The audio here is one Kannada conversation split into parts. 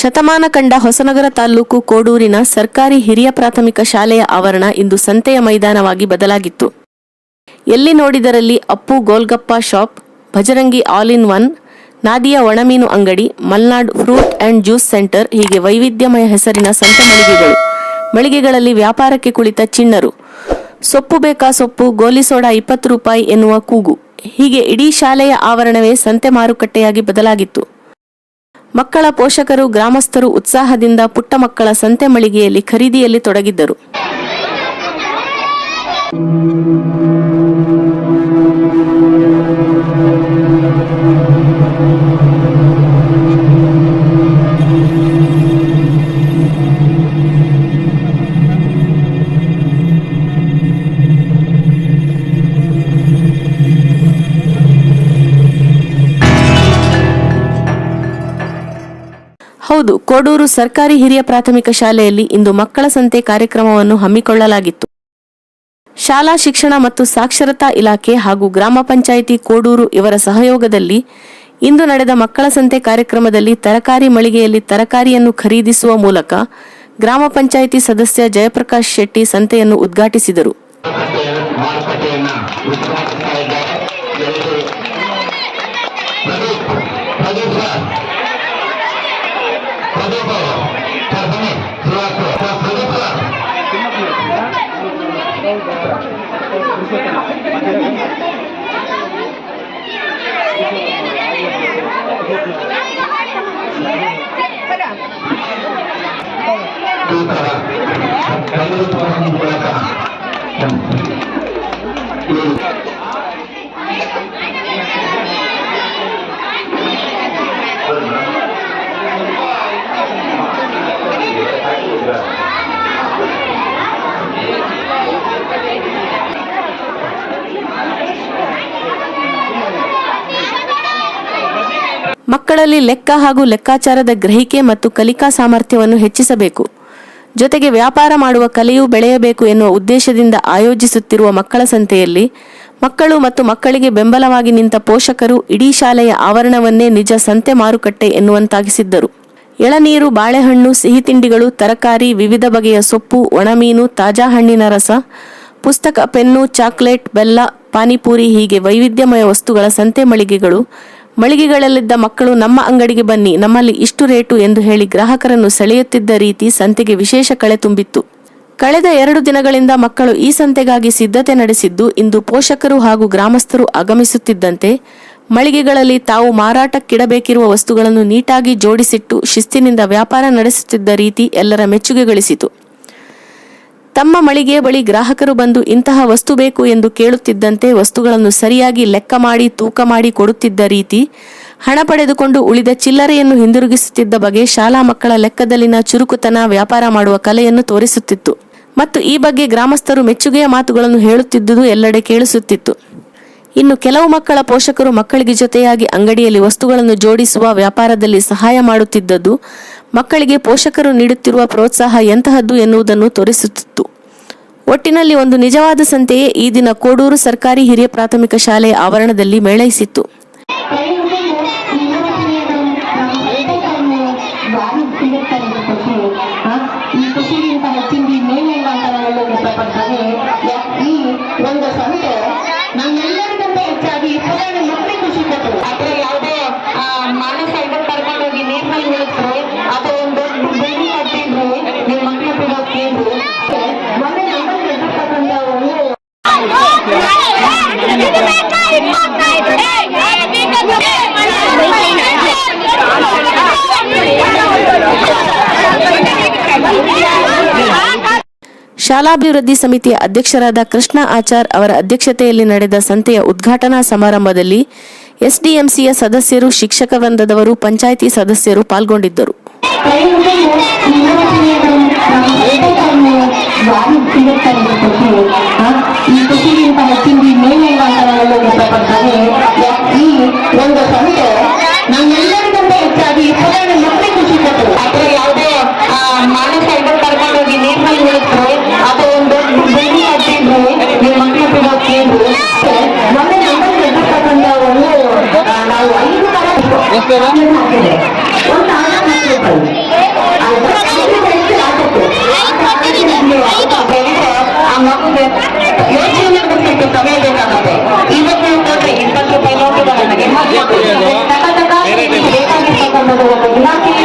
ಶತಮಾನ ಕಂಡ ಹೊಸನಗರ ತಾಲೂಕು ಕೋಡೂರಿನ ಸರ್ಕಾರಿ ಹಿರಿಯ ಪ್ರಾಥಮಿಕ ಶಾಲೆಯ ಆವರಣ ಇಂದು ಸಂತೆಯ ಮೈದಾನವಾಗಿ ಬದಲಾಗಿತ್ತು. ಎಲ್ಲಿ ನೋಡಿದರಲ್ಲಿ Appu golgappa shop, Bhajarangi all in one, Nadia ಒಣಮೀನು ಅಂಗಡಿ, Malnad fruit and juice centre ಹೀಗೆ ವೈವಿಧ್ಯಮಯ ಹೆಸರಿನ ಸಂತೆ ಮಳಿಗೆಗಳು. ಮಳಿಗೆಗಳಲ್ಲಿ ವ್ಯಾಪಾರಕ್ಕೆ ಕುಳಿತ ಚಿಣ್ಣರು. ಸೊಪ್ಪು ಬೇಕಾ ಸೊಪ್ಪು, ಗೋಲಿ ಸೋಡಾ 20 ರೂಪಾಯಿ ಎನ್ನುವ ಕೂಗು. ಹೀಗೆ ಇಡೀ ಶಾಲೆಯ ಆವರಣವೇ ಸಂತೆ ಮಾರುಕಟ್ಟೆಯಾಗಿ ಬದಲಾಗಿತ್ತು. ಮಕ್ಕಳ ಪೋಷಕರು, ಗ್ರಾಮಸ್ಥರು ಉತ್ಸಾಹದಿಂದ ಪುಟ್ಟ ಮಕ್ಕಳ ಸಂತೆ ಮಳಿಗೆಯಲ್ಲಿ ಖರೀದಿಯಲ್ಲಿ ತೊಡಗಿದ್ದರು. ಹೌದು, ಕೋಡೂರು ಸರ್ಕಾರಿ ಹಿರಿಯ ಪ್ರಾಥಮಿಕ ಶಾಲೆಯಲ್ಲಿ ಇಂದು ಮಕ್ಕಳ ಸಂತೆ ಕಾರ್ಯಕ್ರಮವನ್ನು ಹಮ್ಮಿಕೊಳ್ಳಲಾಗಿತ್ತು. ಶಾಲಾ ಶಿಕ್ಷಣ ಮತ್ತು ಸಾಕ್ಷರತಾ ಇಲಾಖೆ ಹಾಗೂ ಗ್ರಾಮ ಪಂಚಾಯಿತಿ ಕೋಡೂರು ಇವರ ಸಹಯೋಗದಲ್ಲಿ ಇಂದು ನಡೆದ ಮಕ್ಕಳ ಸಂತೆ ಕಾರ್ಯಕ್ರಮದಲ್ಲಿ ತರಕಾರಿ ಮಳಿಗೆಯಲ್ಲಿ ತರಕಾರಿಯನ್ನು ಖರೀದಿಸುವ ಮೂಲಕ ಗ್ರಾಮ ಪಂಚಾಯಿತಿ ಸದಸ್ಯ ಜಯಪ್ರಕಾಶ್ ಶೆಟ್ಟಿ ಸಂತೆಯನ್ನು ಉದ್ಘಾಟಿಸಿದರು. ಮಕ್ಕಳಲ್ಲಿ ಲೆಕ್ಕ ಹಾಗೂ ಲೆಕ್ಕಾಚಾರದ ಗ್ರಹಿಕೆ ಮತ್ತು ಕಲಿಕಾ ಸಾಮರ್ಥ್ಯವನ್ನು ಹೆಚ್ಚಿಸಬೇಕು. ಜೊತೆಗೆ ವ್ಯಾಪಾರ ಮಾಡುವ ಕಲೆಯೂ ಬೆಳೆಯಬೇಕು ಎನ್ನುವ ಉದ್ದೇಶದಿಂದ ಆಯೋಜಿಸುತ್ತಿರುವ ಮಕ್ಕಳ ಸಂತೆಯಲ್ಲಿ ಮಕ್ಕಳು ಮತ್ತು ಮಕ್ಕಳಿಗೆ ಬೆಂಬಲವಾಗಿ ನಿಂತ ಪೋಷಕರು ಇಡೀ ಶಾಲೆಯ ಆವರಣವನ್ನೇ ನಿಜ ಸಂತೆ ಮಾರುಕಟ್ಟೆ ಎನ್ನುವಂತಾಗಿಸಿದ್ದರು. ಎಳನೀರು, ಬಾಳೆಹಣ್ಣು, ಸಿಹಿ ತಿಂಡಿಗಳು, ತರಕಾರಿ, ವಿವಿಧ ಬಗೆಯ ಸೊಪ್ಪು, ಒಣಮೀನು, ತಾಜಾ ಹಣ್ಣಿನ ರಸ, ಪುಸ್ತಕ, ಪೆನ್ನು, ಚಾಕ್ಲೇಟ್, ಬೆಲ್ಲ, ಪಾನಿಪೂರಿ ಹೀಗೆ ವೈವಿಧ್ಯಮಯ ವಸ್ತುಗಳ ಸಂತೆ ಮಳಿಗೆಗಳಲ್ಲಿದ್ದ ಮಕ್ಕಳು ನಮ್ಮ ಅಂಗಡಿಗೆ ಬನ್ನಿ, ನಮ್ಮಲ್ಲಿ ಇಷ್ಟು ರೇಟು ಎಂದು ಹೇಳಿ ಗ್ರಾಹಕರನ್ನು ಸೆಳೆಯುತ್ತಿದ್ದ ರೀತಿ ಸಂತೆಗೆ ವಿಶೇಷ ಕಳೆ ತುಂಬಿತ್ತು. ಕಳೆದ 2 ದಿನಗಳಿಂದ ಮಕ್ಕಳು ಈ ಸಂತೆಗಾಗಿ ಸಿದ್ಧತೆ ನಡೆಸಿದ್ದು, ಇಂದು ಪೋಷಕರು ಹಾಗೂ ಗ್ರಾಮಸ್ಥರು ಆಗಮಿಸುತ್ತಿದ್ದಂತೆ ಮಳಿಗೆಗಳಲ್ಲಿ ತಾವು ಮಾರಾಟಕ್ಕಿಡಬೇಕಿರುವ ವಸ್ತುಗಳನ್ನು ನೀಟಾಗಿ ಜೋಡಿಸಿಟ್ಟು ಶಿಸ್ತಿನಿಂದ ವ್ಯಾಪಾರ ನಡೆಸುತ್ತಿದ್ದ ರೀತಿ ಎಲ್ಲರ ಮೆಚ್ಚುಗೆ ಗಳಿಸಿತು. ತಮ್ಮ ಮಳಿಗೆ ಬಳಿ ಗ್ರಾಹಕರು ಬಂದು ಇಂತಹ ವಸ್ತು ಬೇಕು ಎಂದು ಕೇಳುತ್ತಿದ್ದಂತೆ ವಸ್ತುಗಳನ್ನು ಸರಿಯಾಗಿ ಲೆಕ್ಕ ಮಾಡಿ ತೂಕ ಮಾಡಿ ಕೊಡುತ್ತಿದ್ದ ರೀತಿ, ಹಣ ಪಡೆದುಕೊಂಡು ಉಳಿದ ಚಿಲ್ಲರೆಯನ್ನು ಹಿಂದಿರುಗಿಸುತ್ತಿದ್ದ ಬಗೆ ಶಾಲಾ ಮಕ್ಕಳ ಲೆಕ್ಕದಲ್ಲಿನ ಚುರುಕುತನ, ವ್ಯಾಪಾರ ಮಾಡುವ ಕಲೆಯನ್ನು ತೋರಿಸುತ್ತಿತ್ತು. ಮತ್ತು ಈ ಬಗ್ಗೆ ಗ್ರಾಮಸ್ಥರು ಮೆಚ್ಚುಗೆಯ ಮಾತುಗಳನ್ನು ಹೇಳುತ್ತಿದ್ದುದು ಎಲ್ಲೆಡೆ ಕೇಳಿಸುತ್ತಿತ್ತು. ಇನ್ನು ಕೆಲವು ಮಕ್ಕಳ ಪೋಷಕರು ಮಕ್ಕಳಿಗೆ ಜೊತೆಯಾಗಿ ಅಂಗಡಿಯಲ್ಲಿ ವಸ್ತುಗಳನ್ನು ಜೋಡಿಸುವ ವ್ಯಾಪಾರದಲ್ಲಿ ಸಹಾಯ ಮಾಡುತ್ತಿದ್ದದ್ದು ಮಕ್ಕಳಿಗೆ ಪೋಷಕರು ನೀಡುತ್ತಿರುವ ಪ್ರೋತ್ಸಾಹ ಎಂತಹದ್ದು ಎನ್ನುವುದನ್ನು ತೋರಿಸುತ್ತಿತ್ತು. ಒಟ್ಟಿನಲ್ಲಿ ಒಂದು ನಿಜವಾದ ಸಂತೆಯೇ ಈ ದಿನ ಕೋಡೂರು ಸರ್ಕಾರಿ ಹಿರಿಯ ಪ್ರಾಥಮಿಕ ಶಾಲೆಯ ಆವರಣದಲ್ಲಿ ಮೇಳೈಸಿತ್ತು. ಶಾಲಾಭಿವೃದ್ಧಿ ಸಮಿತಿಯ ಅಧ್ಯಕ್ಷರಾದ ಕೃಷ್ಣ ಆಚಾರ್ ಅವರ ಅಧ್ಯಕ್ಷತೆಯಲ್ಲಿ ನಡೆದ ಸಂತೆಯ ಉದ್ಘಾಟನಾ ಸಮಾರಂಭದಲ್ಲಿ ಎಸ್ಡಿಎಂಸಿಯ ಸದಸ್ಯರು, ಶಿಕ್ಷಕ ವೃಂದದವರು, ಪಂಚಾಯಿತಿ ಸದಸ್ಯರು ಪಾಲ್ಗೊಂಡಿದ್ದರು. ಒಂದು ಆ ಮಗುಗೆ ಯೋಚನೆ ಬಿಟ್ಟು ಸಮಯ ಬೇಕಾಗುತ್ತೆ. ಇವತ್ತು ಕೊಟ್ರೆ 20 ರೂಪಾಯಿ ನೋಟುಗಳನ್ನು ಬೇಕಾಗಿರ್ತಕ್ಕಂಥದ್ದು ಒಂದು ಇಲಾಖೆಗೆ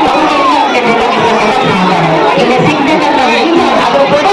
ಇಲ್ಲಿ ಸಿಗ್ತದೆ. ಅದು ಕೂಡ